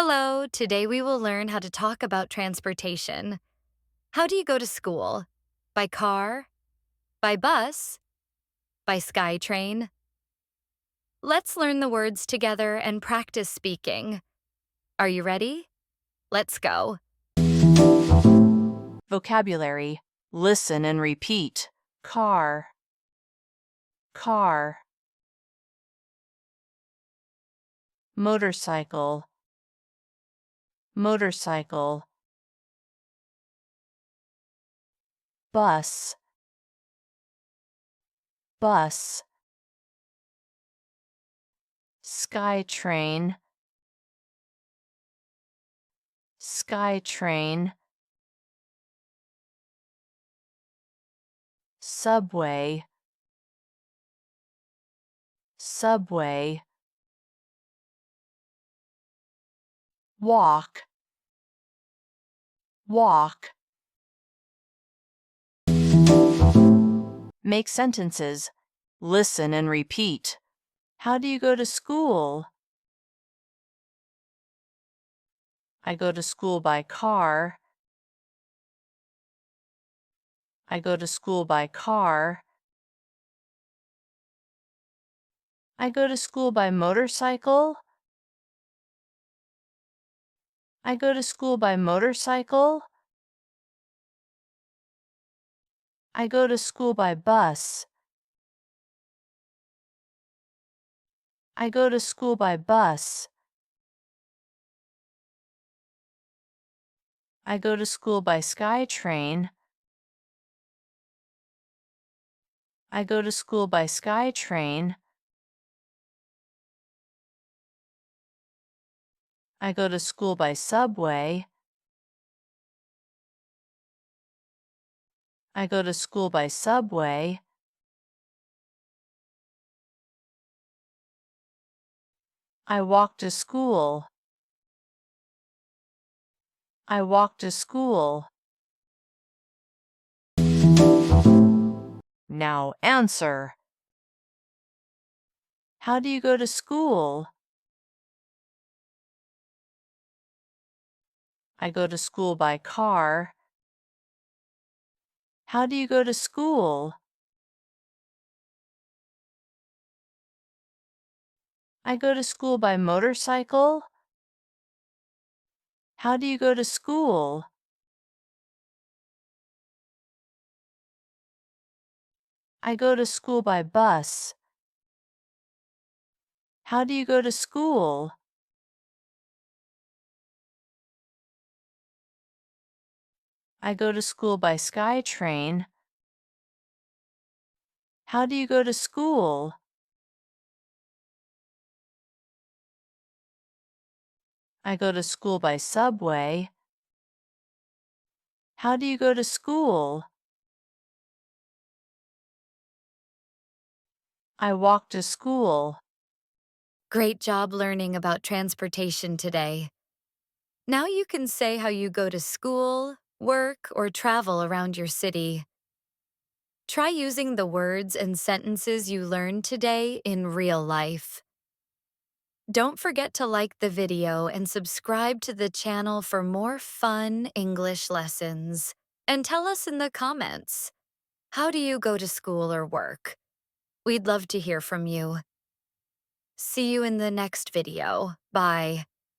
Hello, today we will learn how to talk about transportation. How do you go to school? By car? By bus? By Skytrain? Let's learn the words together and practice speaking. Are you ready? Let's go. Vocabulary. Listen and repeat. Car, car. Motorcycle, motorcycle. Bus, bus. Skytrain, Skytrain. Subway, subway. Walk, walk. Make sentences. Listen and repeat. How do you go to school? I go to school by car. I go to school by car. I go to school by motorcycle. I go to school by motorcycle. I go to school by bus. I go to school by bus. I go to school by Skytrain. I go to school by Skytrain. I go to school by subway. I go to school by subway. I walk to school. I walk to school. Now answer. How do you go to school? I go to school by car. How do you go to school? I go to school by motorcycle. How do you go to school? I go to school by bus. How do you go to school? I go to school by Skytrain. How do you go to school? I go to school by subway. How do you go to school? I walk to school. Great job learning about transportation today. Now you can say how you go to school, work, or travel around your city. Try using the words and sentences you learned today in real life. Don't forget to like the video and subscribe to the channel for more fun English lessons. And tell us in the comments, how do you go to school or work? We'd love to hear from you. See you in the next video. Bye.